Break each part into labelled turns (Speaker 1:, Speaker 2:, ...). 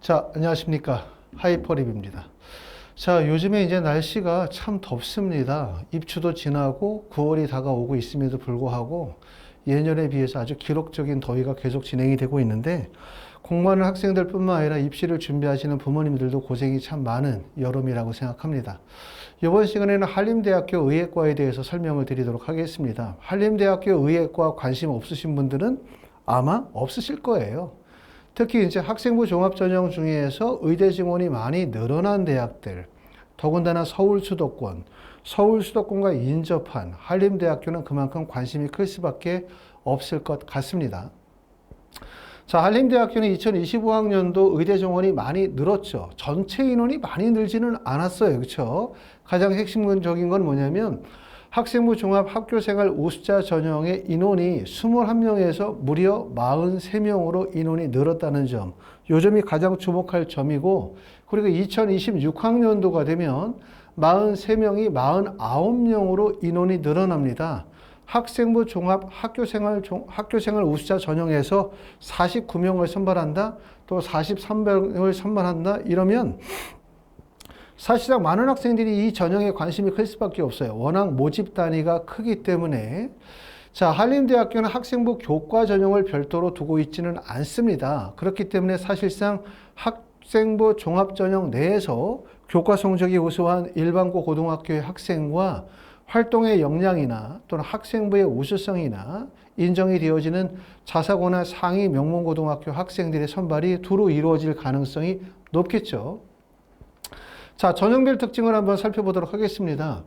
Speaker 1: 자, 안녕하십니까. 하이퍼립입니다. 자, 요즘에 이제 날씨가 참 덥습니다. 입추도 지나고 9월이 다가오고 있음에도 불구하고 예년에 비해서 아주 기록적인 더위가 계속 진행이 되고 있는데 공부하는 학생들 뿐만 아니라 입시를 준비하시는 부모님들도 고생이 참 많은 여름이라고 생각합니다. 이번 시간에는 한림대학교 의예과에 대해서 설명을 드리도록 하겠습니다. 한림대학교 의예과 관심 없으신 분들은 아마 없으실 거예요. 특히 이제 학생부 종합전형 중에서 의대 지원이 많이 늘어난 대학들, 더군다나 서울 수도권과 인접한 한림대학교는 그만큼 관심이 클 수밖에 없을 것 같습니다. 자, 한림대학교는 2025학년도 의대 정원이 많이 늘었죠. 전체 인원이 많이 늘지는 않았어요. 그렇죠? 가장 핵심적인 건 뭐냐면 학생부 종합 학교생활 우수자 전형의 인원이 21명에서 무려 43명으로 인원이 늘었다는 점. 요 점이 가장 주목할 점이고, 그리고 2026학년도가 되면 43명이 49명으로 인원이 늘어납니다. 학생부 종합 학교생활 우수자 전형에서 49명을 선발한다, 또 43명을 선발한다, 이러면 사실상 많은 학생들이 이 전형에 관심이 클 수밖에 없어요. 워낙 모집 단위가 크기 때문에. 자, 한림대학교는 학생부 교과 전형을 별도로 두고 있지는 않습니다. 그렇기 때문에 사실상 학생부 종합전형 내에서 교과 성적이 우수한 일반고 고등학교의 학생과 활동의 역량이나 또는 학생부의 우수성이나 인정이 되어지는 자사고나 상위 명문고등학교 학생들의 선발이 두루 이루어질 가능성이 높겠죠. 자, 전형별 특징을 한번 살펴보도록 하겠습니다.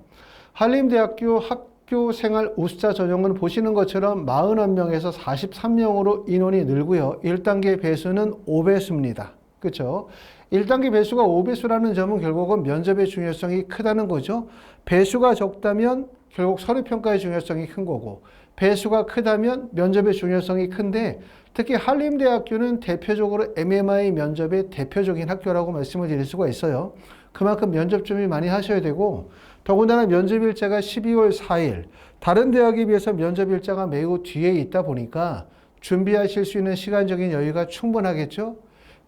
Speaker 1: 한림대학교 학교생활 우수자 전형은 보시는 것처럼 41명에서 43명으로 인원이 늘고요. 1단계 배수는 5배수입니다. 그렇죠? 1단계 배수가 5배수라는 점은 결국은 면접의 중요성이 크다는 거죠. 배수가 적다면 결국 서류평가의 중요성이 큰 거고, 배수가 크다면 면접의 중요성이 큰데, 특히 한림대학교는 대표적으로 MMI 면접의 대표적인 학교라고 말씀을 드릴 수가 있어요. 그만큼 면접 준비 많이 하셔야 되고, 더군다나 면접 일자가 12월 4일, 다른 대학에 비해서 면접 일자가 매우 뒤에 있다 보니까 준비하실 수 있는 시간적인 여유가 충분하겠죠.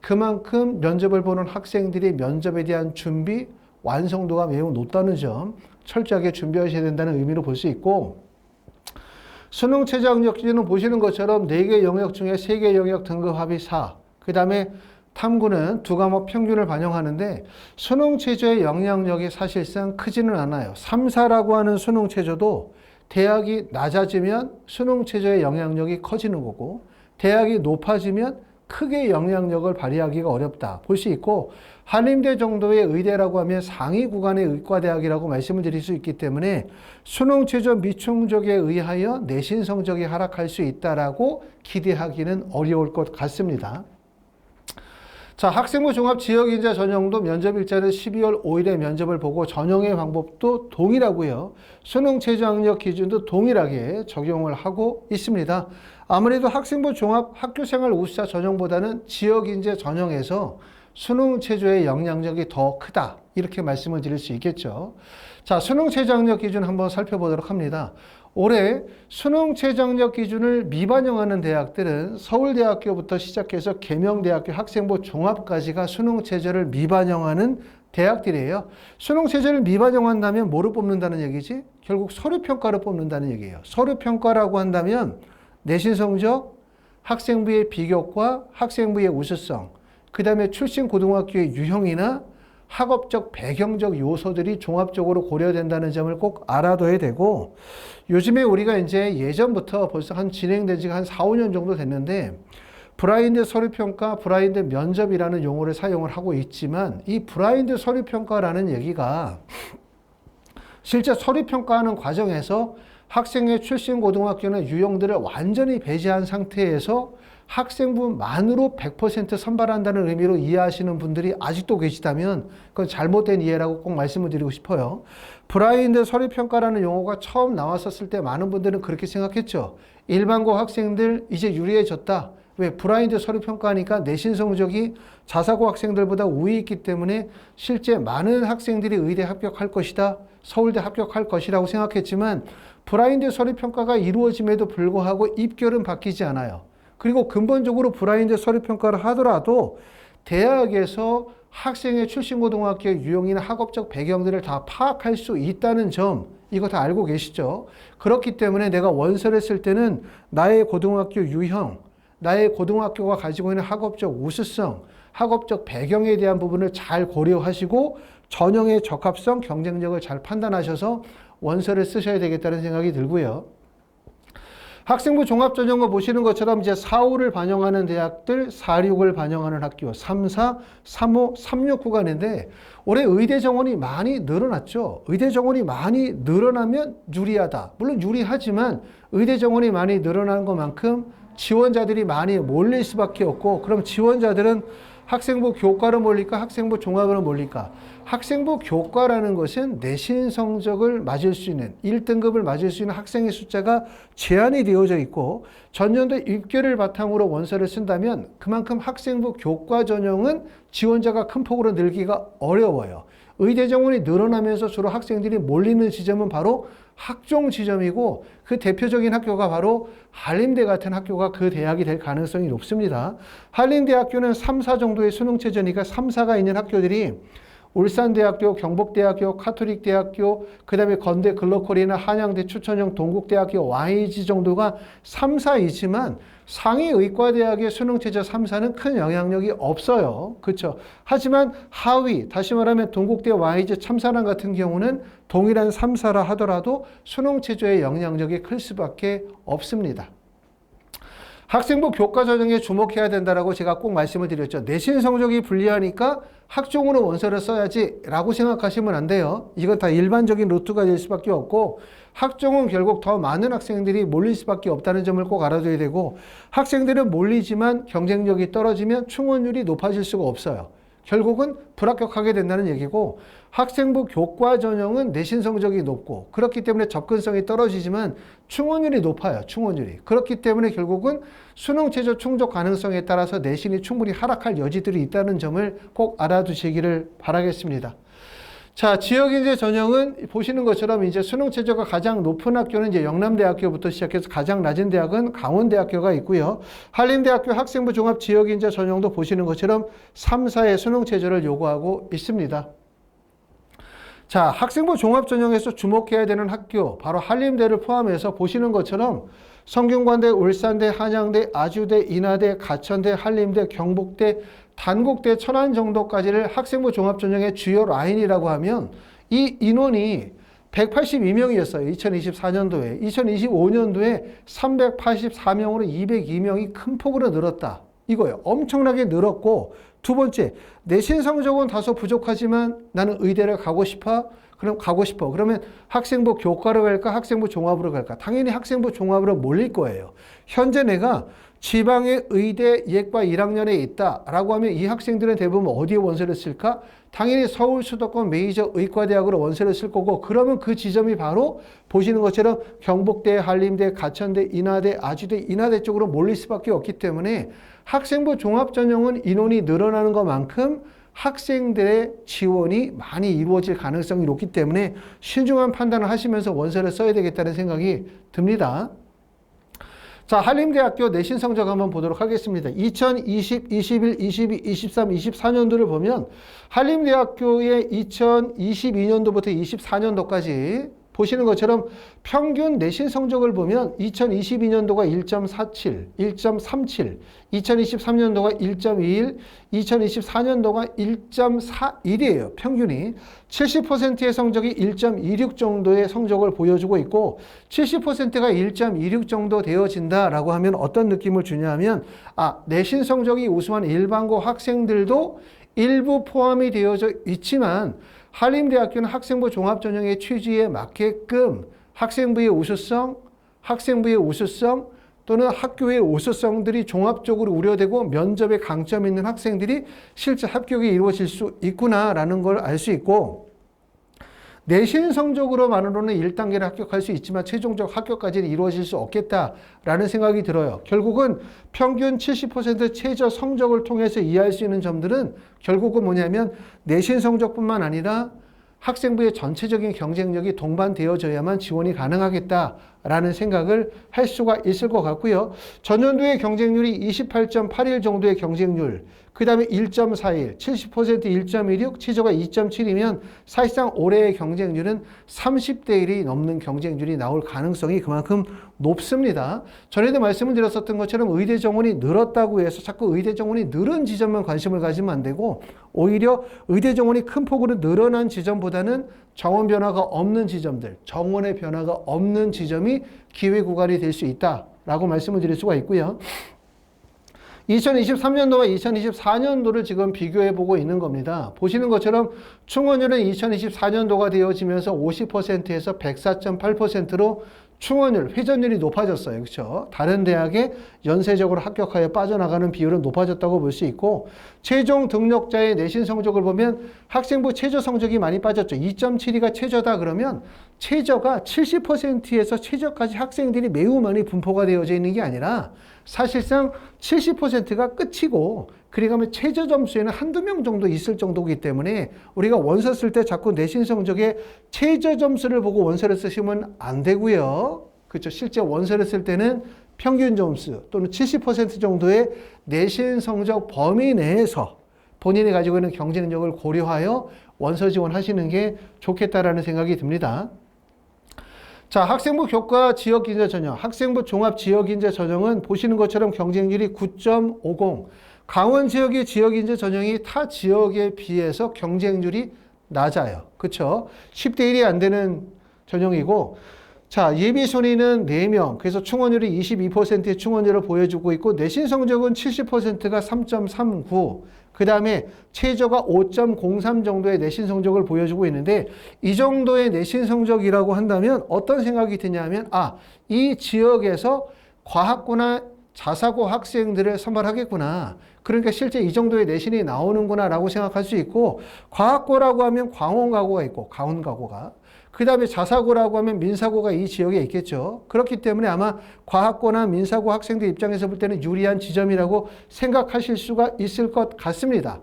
Speaker 1: 그만큼 면접을 보는 학생들이 면접에 대한 준비, 완성도가 매우 높다는 점, 철저하게 준비하셔야 된다는 의미로 볼 수 있고, 수능 최저 학력 기준은 보시는 것처럼 4개 영역 중에 3개 영역 등급 합이 4, 그 다음에 탐구는 2과목 평균을 반영하는데 수능 최저의 영향력이 사실상 크지는 않아요. 3, 4라고 하는 수능 최저도 대학이 낮아지면 수능 최저의 영향력이 커지는 거고, 대학이 높아지면 크게 영향력을 발휘하기가 어렵다 볼 수 있고, 한림대 정도의 의대라고 하면 상위 구간의 의과대학이라고 말씀을 드릴 수 있기 때문에 수능 최저 미충족에 의하여 내신 성적이 하락할 수 있다라고 기대하기는 어려울 것 같습니다. 자, 학생부 종합 지역인재 전형도 면접 일자는 12월 5일에 면접을 보고 전형의 방법도 동일하고요. 수능 최저 학력 기준도 동일하게 적용을 하고 있습니다. 아무래도 학생부 종합 학교생활 우수자 전형보다는 지역인재 전형에서 수능 최저의 영향력이 더 크다, 이렇게 말씀을 드릴 수 있겠죠. 자, 수능 최저 학력 기준 한번 살펴보도록 합니다. 올해 수능 최저 학력 기준을 미반영하는 대학들은 서울대학교부터 시작해서 계명대학교 학생부 종합까지가 수능 최저를 미반영하는 대학들이에요. 수능 최저를 미반영한다면 뭐를 뽑는다는 얘기지? 결국 서류평가를 뽑는다는 얘기예요. 서류평가라고 한다면 내신 성적, 학생부의 비교과 학생부의 우수성, 그 다음에 출신 고등학교의 유형이나 학업적 배경적 요소들이 종합적으로 고려된다는 점을 꼭 알아둬야 되고, 요즘에 우리가 이제 예전부터 벌써 진행된 지가 한 4, 5년 정도 됐는데 브라인드 서류평가, 브라인드 면접이라는 용어를 사용을 하고 있지만, 이 브라인드 서류평가라는 얘기가 실제 서류평가하는 과정에서 학생의 출신 고등학교는 유형들을 완전히 배제한 상태에서 학생부만으로 100% 선발한다는 의미로 이해하시는 분들이 아직도 계시다면 그건 잘못된 이해라고 꼭 말씀을 드리고 싶어요. 브라인드 서류평가라는 용어가 처음 나왔었을 때 많은 분들은 그렇게 생각했죠. 일반고 학생들 이제 유리해졌다. 왜? 브라인드 서류평가하니까 내신 성적이 자사고 학생들보다 우위에 있기 때문에 실제 많은 학생들이 의대 합격할 것이다, 서울대 합격할 것이라고 생각했지만 브라인드 서류평가가 이루어짐에도 불구하고 입결은 바뀌지 않아요. 그리고 근본적으로 브라인드 서류평가를 하더라도 대학에서 학생의 출신고등학교의 유형이나 학업적 배경들을 다 파악할 수 있다는 점, 이거 다 알고 계시죠? 그렇기 때문에 내가 원서를 쓸 때는 나의 고등학교 유형, 나의 고등학교가 가지고 있는 학업적 우수성, 학업적 배경에 대한 부분을 잘 고려하시고 전형의 적합성, 경쟁력을 잘 판단하셔서 원서를 쓰셔야 되겠다는 생각이 들고요. 학생부 종합전형과 보시는 것처럼 이제 4, 5를 반영하는 대학들, 4, 6을 반영하는 학교, 3, 4, 3, 5, 3, 6 구간인데 올해 의대 정원이 많이 늘어났죠. 의대 정원이 많이 늘어나면 유리하다. 물론 유리하지만 의대 정원이 많이 늘어나는 것만큼 지원자들이 많이 몰릴 수밖에 없고, 그럼 지원자들은 학생부 교과로 몰릴까? 학생부 종합으로 몰릴까? 학생부 교과라는 것은 내신 성적을 맞을 수 있는 1등급을 맞을 수 있는 학생의 숫자가 제한이 되어져 있고, 전년도 입결을 바탕으로 원서를 쓴다면 그만큼 학생부 교과 전형은 지원자가 큰 폭으로 늘기가 어려워요. 의대 정원이 늘어나면서 주로 학생들이 몰리는 지점은 바로 학종 지점이고, 그 대표적인 학교가 바로 한림대 같은 학교가 그 대학이 될 가능성이 높습니다. 한림대학교는 3, 4 정도의 수능 체제니까 3, 4가 있는 학교들이 울산대학교, 경북대학교, 카톨릭대학교, 그 다음에 건대 글로컬이나 한양대, 추천형, 동국대학교, YG 정도가 3, 4이지만 상위 의과대학의 수능체제 3, 4는 큰 영향력이 없어요. 그렇죠? 하지만 하위, 다시 말하면 동국대, YG, 참사랑 같은 경우는 동일한 3, 4라 하더라도 수능체제의 영향력이 클 수밖에 없습니다. 학생부 교과 전형에 주목해야 된다라고 제가 꼭 말씀을 드렸죠. 내신 성적이 불리하니까 학종으로 원서를 써야지 라고 생각하시면 안 돼요. 이건 다 일반적인 루트가 될 수밖에 없고, 학종은 결국 더 많은 학생들이 몰릴 수밖에 없다는 점을 꼭 알아둬야 되고, 학생들은 몰리지만 경쟁력이 떨어지면 충원율이 높아질 수가 없어요. 결국은 불합격하게 된다는 얘기고, 학생부 교과 전형은 내신 성적이 높고 그렇기 때문에 접근성이 떨어지지만 충원율이 높아요. 충원율이. 그렇기 때문에 결국은 수능 최저 충족 가능성에 따라서 내신이 충분히 하락할 여지들이 있다는 점을 꼭 알아두시기를 바라겠습니다. 자, 지역인재 전형은 보시는 것처럼 이제 수능 최저가 가장 높은 학교는 이제 영남대학교부터 시작해서 가장 낮은 대학은 강원대학교가 있고요. 한림대학교 학생부 종합 지역인재 전형도 보시는 것처럼 3, 4의 수능 최저를 요구하고 있습니다. 자, 학생부 종합 전형에서 주목해야 되는 학교, 바로 한림대를 포함해서 보시는 것처럼 성균관대, 울산대, 한양대, 아주대, 인하대, 가천대, 한림대, 경북대, 단국대, 천안 정도까지를 학생부 종합 전형의 주요 라인이라고 하면 이 인원이 182명이었어요. 2024년도에. 2025년도에 384명으로 202명이 큰 폭으로 늘었다. 이거예요. 엄청나게 늘었고, 두 번째, 내신 성적은 다소 부족하지만 나는 의대를 가고 싶어? 그럼 가고 싶어. 그러면 학생부 교과로 갈까? 학생부 종합으로 갈까? 당연히 학생부 종합으로 몰릴 거예요. 현재 내가 지방의 의대 예과 1학년에 있다라고 하면 이 학생들은 대부분 어디에 원서를 쓸까? 당연히 서울 수도권 메이저 의과대학으로 원서를 쓸 거고, 그러면 그 지점이 바로 보시는 것처럼 경북대, 한림대, 가천대, 인하대, 아주대, 인하대 쪽으로 몰릴 수밖에 없기 때문에 학생부 종합전형은 인원이 늘어나는 것만큼 학생들의 지원이 많이 이루어질 가능성이 높기 때문에 신중한 판단을 하시면서 원서를 써야 되겠다는 생각이 듭니다. 자, 한림대학교 내신 성적 한번 보도록 하겠습니다. 2020, 21, 22, 23, 24년도를 보면 한림대학교의 2022년도부터 24년도까지 보시는 것처럼 평균 내신 성적을 보면 2022년도가 1.47, 1.37, 2023년도가 1.21, 2024년도가 1.41이에요. 평균이. 70%의 성적이 1.26 정도의 성적을 보여주고 있고, 70%가 1.26 정도 되어진다라고 하면 어떤 느낌을 주냐 하면, 내신 성적이 우수한 일반고 학생들도 일부 포함이 되어져 있지만 한림대학교는 학생부 종합전형의 취지에 맞게끔 학생부의 우수성 또는 학교의 우수성들이 종합적으로 우려되고 면접에 강점 있는 학생들이 실제 합격이 이루어질 수 있구나라는 걸 알 수 있고, 내신 성적으로만으로는 1단계를 합격할 수 있지만 최종적 합격까지는 이루어질 수 없겠다라는 생각이 들어요. 결국은 평균 70% 최저 성적을 통해서 이해할 수 있는 점들은 결국은 뭐냐면 내신 성적뿐만 아니라 학생부의 전체적인 경쟁력이 동반되어져야만 지원이 가능하겠다 라는 생각을 할 수가 있을 것 같고요. 전년도의 경쟁률이 28.81 정도의 경쟁률, 그 다음에 1.41, 70% 1.16, 최저가 2.7이면 사실상 올해의 경쟁률은 30대 1이 넘는 경쟁률이 나올 가능성이 그만큼 높습니다. 전에도 말씀을 드렸었던 것처럼 의대 정원이 늘었다고 해서 자꾸 의대 정원이 늘은 지점만 관심을 가지면 안 되고 오히려 의대 정원이 큰 폭으로 늘어난 지점보다는 정원 변화가 없는 지점들, 정원의 변화가 없는 지점이 기회 구간이 될 수 있다라고 말씀을 드릴 수가 있고요. 2023년도와 2024년도를 지금 비교해 보고 있는 겁니다. 보시는 것처럼 충원율은 2024년도가 되어지면서 50%에서 104.8%로 충원율, 회전율이 높아졌어요. 그렇죠? 다른 대학에 연쇄적으로 합격하여 빠져나가는 비율은 높아졌다고 볼 수 있고 최종 등록자의 내신 성적을 보면 학생부 최저 성적이 많이 빠졌죠. 2.72가 최저다 그러면 최저가 70%에서 최저까지 학생들이 매우 많이 분포가 되어져 있는 게 아니라 사실상 70%가 끝이고 그리고 최저 점수에는 한두 명 정도 있을 정도이기 때문에 우리가 원서 쓸 때 자꾸 내신 성적의 최저 점수를 보고 원서를 쓰시면 안 되고요. 그렇죠. 실제 원서를 쓸 때는 평균 점수 또는 70% 정도의 내신 성적 범위 내에서 본인이 가지고 있는 경쟁력을 고려하여 원서 지원하시는 게 좋겠다라는 생각이 듭니다. 자, 학생부 교과 지역인재 전형, 학생부 종합 지역인재 전형은 보시는 것처럼 경쟁률이 9.50, 강원 지역의 지역인재 전형이 타 지역에 비해서 경쟁률이 낮아요. 그렇죠? 10대 1이 안 되는 전형이고 자, 예비 순위는 4명. 그래서 충원율이 22%의 충원율을 보여주고 있고 내신 성적은 70%가 3.39. 그 다음에 최저가 5.03 정도의 내신 성적을 보여주고 있는데 이 정도의 내신 성적이라고 한다면 어떤 생각이 드냐면 이 지역에서 과학고나 자사고 학생들을 선발하겠구나. 그러니까 실제 이 정도의 내신이 나오는구나 라고 생각할 수 있고 과학고라고 하면 광원가고가 있고 강원가고가 그 다음에 자사고라고 하면 민사고가 이 지역에 있겠죠. 그렇기 때문에 아마 과학고나 민사고 학생들 입장에서 볼 때는 유리한 지점이라고 생각하실 수가 있을 것 같습니다.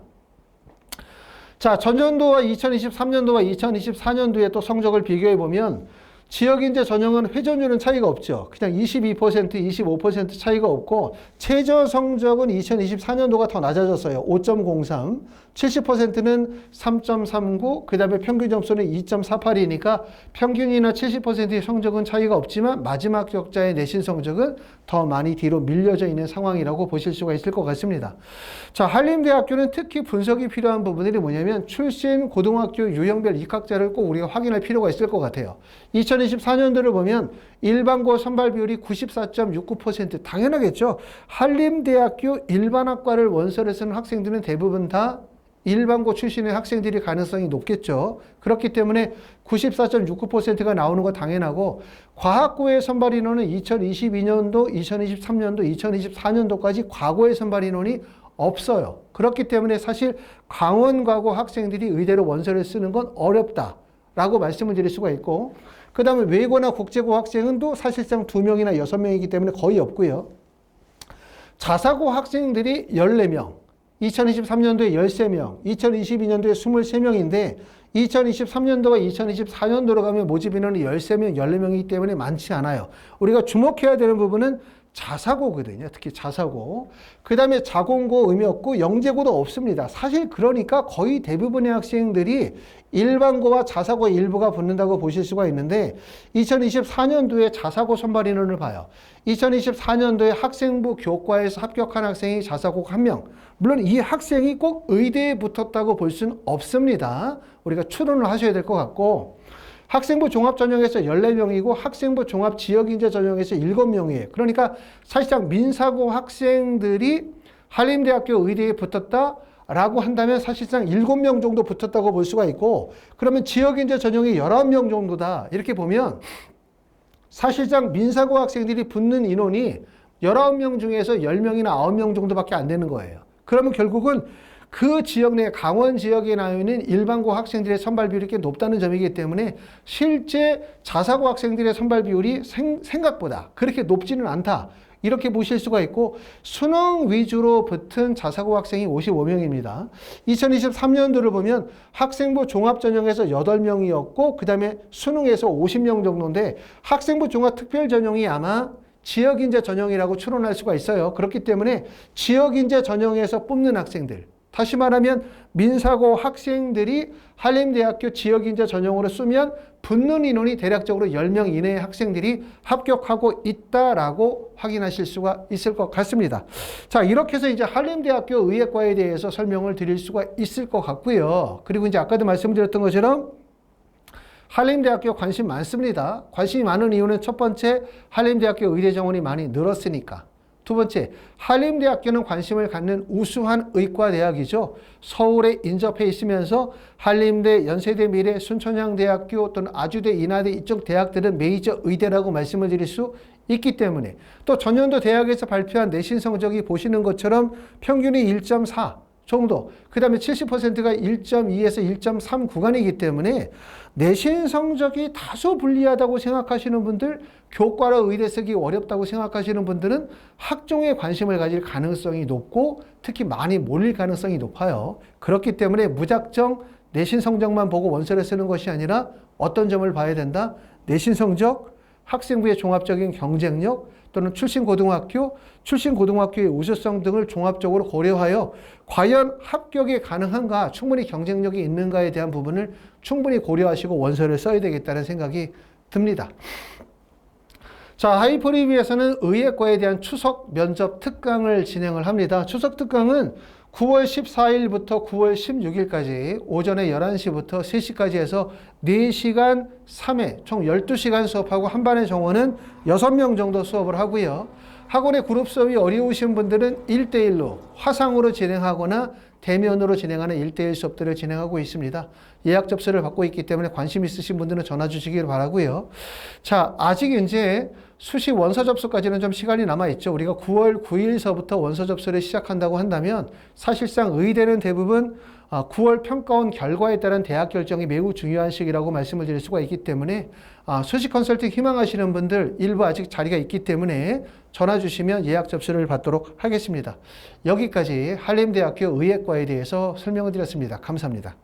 Speaker 1: 자, 전년도와 2023년도와 2024년도의 또 성적을 비교해 보면 지역인재 전형은 회전율은 차이가 없죠. 그냥 22%, 25% 차이가 없고 최저 성적은 2024년도가 더 낮아졌어요. 5.03, 70%는 3.39, 그 다음에 평균 점수는 2.48이니까 평균이나 70%의 성적은 차이가 없지만 마지막 격자의 내신 성적은 더 많이 뒤로 밀려져 있는 상황이라고 보실 수가 있을 것 같습니다. 자, 한림대학교는 특히 분석이 필요한 부분들이 뭐냐면 출신 고등학교 유형별 입학자를 꼭 우리가 확인할 필요가 있을 것 같아요. 2024년도를 보면 일반고 선발 비율이 94.69%, 당연하겠죠. 한림대학교 일반학과를 원서를 쓰는 학생들은 대부분 다 일반고 출신의 학생들이 가능성이 높겠죠. 그렇기 때문에 94.69%가 나오는 거 당연하고 과학고의 선발 인원은 2022년도, 2023년도, 2024년도까지 과거의 선발 인원이 없어요. 그렇기 때문에 사실 강원과고 학생들이 의대로 원서를 쓰는 건 어렵다라고 말씀을 드릴 수가 있고 그 다음에 외고나 국제고 학생은 또 사실상 2명이나 6명이기 때문에 거의 없고요. 자사고 학생들이 14명, 2023년도에 13명, 2022년도에 23명인데 2023년도와 2024년도로 가면 모집 인원이 13명, 14명이기 때문에 많지 않아요. 우리가 주목해야 되는 부분은 자사고거든요. 특히 자사고. 그 다음에 자공고 의미 없고 영재고도 없습니다. 사실 그러니까 거의 대부분의 학생들이 일반고와 자사고 일부가 붙는다고 보실 수가 있는데 2024년도에 자사고 선발 인원을 봐요. 2024년도에 학생부 교과에서 합격한 학생이 자사고 1명. 물론 이 학생이 꼭 의대에 붙었다고 볼 수는 없습니다. 우리가 추론을 하셔야 될 것 같고 학생부 종합 전형에서 14명이고 학생부 종합 지역인재 전형에서 7명이에요. 그러니까 사실상 민사고 학생들이 한림대학교 의대에 붙었다라고 한다면 사실상 7명 정도 붙었다고 볼 수가 있고 그러면 지역인재 전형이 19명 정도다. 이렇게 보면 사실상 민사고 학생들이 붙는 인원이 19명 중에서 10명이나 9명 정도밖에 안 되는 거예요. 그러면 결국은 그 지역 내 강원 지역에 나오는 일반고 학생들의 선발 비율이 꽤 높다는 점이기 때문에 실제 자사고 학생들의 선발 비율이 생각보다 그렇게 높지는 않다. 이렇게 보실 수가 있고 수능 위주로 붙은 자사고 학생이 55명입니다. 2023년도를 보면 학생부 종합전형에서 8명이었고 그 다음에 수능에서 50명 정도인데 학생부 종합특별전형이 아마 지역인재 전형이라고 추론할 수가 있어요. 그렇기 때문에 지역인재 전형에서 뽑는 학생들, 다시 말하면 민사고 학생들이 한림대학교 지역인재 전형으로 쓰면 붙는 인원이 대략적으로 10명 이내의 학생들이 합격하고 있다라고 확인하실 수가 있을 것 같습니다. 자, 이렇게 해서 이제 한림대학교 의예과에 대해서 설명을 드릴 수가 있을 것 같고요. 그리고 이제 아까도 말씀드렸던 것처럼 한림대학교 관심 많습니다. 관심이 많은 이유는 첫 번째, 한림대학교 의대 정원이 많이 늘었으니까. 두 번째, 한림대학교는 관심을 갖는 우수한 의과대학이죠. 서울에 인접해 있으면서 한림대, 연세대, 미래, 순천향대학교 또는 아주대, 인하대 이쪽 대학들은 메이저 의대라고 말씀을 드릴 수 있기 때문에 또 전년도 대학에서 발표한 내신 성적이 보시는 것처럼 평균이 1.4 정도, 그 다음에 70%가 1.2에서 1.3 구간이기 때문에 내신 성적이 다소 불리하다고 생각하시는 분들, 교과라 의대 쓰기 어렵다고 생각하시는 분들은 학종에 관심을 가질 가능성이 높고 특히 많이 몰릴 가능성이 높아요. 그렇기 때문에 무작정 내신 성적만 보고 원서를 쓰는 것이 아니라 어떤 점을 봐야 된다? 내신 성적, 학생부의 종합적인 경쟁력, 또는 출신 고등학교의 우수성 등을 종합적으로 고려하여 과연 합격이 가능한가, 충분히 경쟁력이 있는가에 대한 부분을 충분히 고려하시고 원서를 써야 되겠다는 생각이 듭니다. 자, 하이퍼리뷰에서는 의예과에 대한 추석 면접 특강을 진행을 합니다. 추석 특강은 9월 14일부터 9월 16일까지 오전에 11시부터 3시까지 해서 4시간 3회 총 12시간 수업하고 한 반의 정원은 6명 정도 수업을 하고요. 학원의 그룹 수업이 어려우신 분들은 1대1로 화상으로 진행하거나 대면으로 진행하는 1대1 수업들을 진행하고 있습니다. 예약 접수를 받고 있기 때문에 관심 있으신 분들은 전화 주시길 바라고요. 자, 아직 이제 수시 원서 접수까지는 좀 시간이 남아있죠. 우리가 9월 9일서부터 원서 접수를 시작한다고 한다면 사실상 의대는 대부분 9월 평가원 결과에 따른 대학 결정이 매우 중요한 시기라고 말씀을 드릴 수가 있기 때문에 수시 컨설팅 희망하시는 분들 일부 아직 자리가 있기 때문에 전화 주시면 예약 접수를 받도록 하겠습니다. 여기까지 한림대학교 의예과에 대해서 설명을 드렸습니다. 감사합니다.